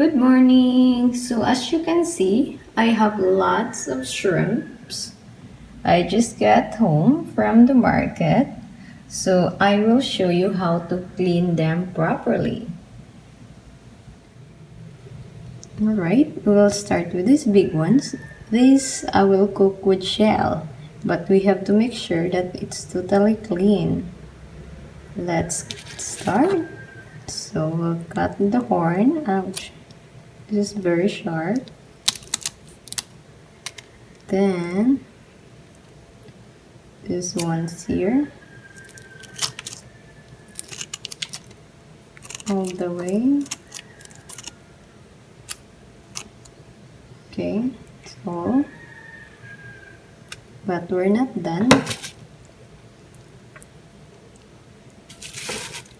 Good morning! So as you can see, I have lots of shrimps. I just got home from the market, so I will show you how to clean them properly. Alright, we'll start with these big ones. This I will cook with shell, but we have to make sure that it's totally clean. Let's start. So we'll cut the horn. Ouch. This is very sharp. Then this one's here all the way. Okay, so but we're not done.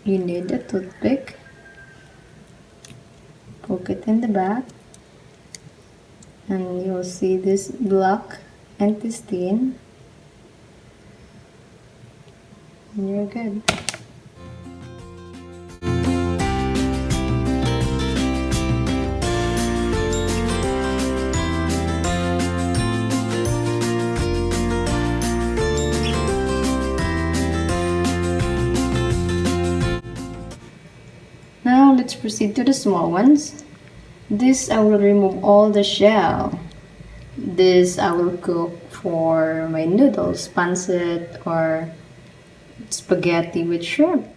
You need a toothpick. Poke it in the back, and you'll see this black intestine, and you're good. Now let's proceed to the small ones. This I will remove all the shell. This I will cook for my noodles, pancit, or spaghetti with shrimp.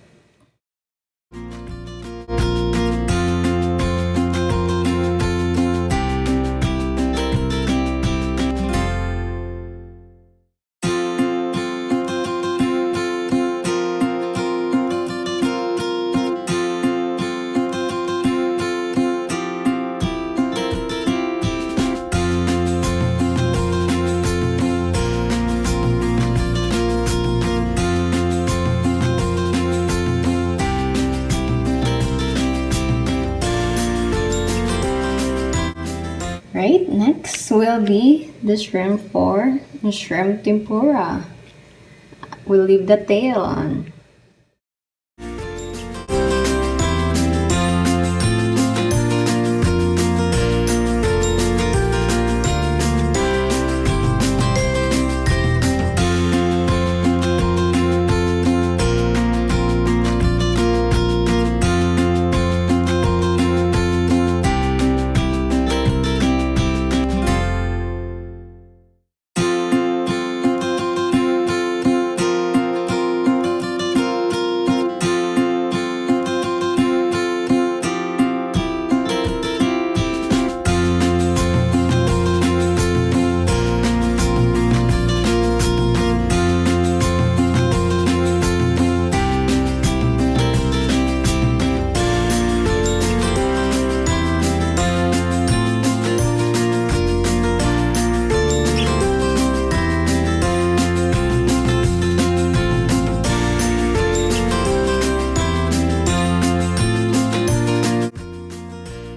Right, next will be the shrimp for shrimp tempura. We'll leave the tail on.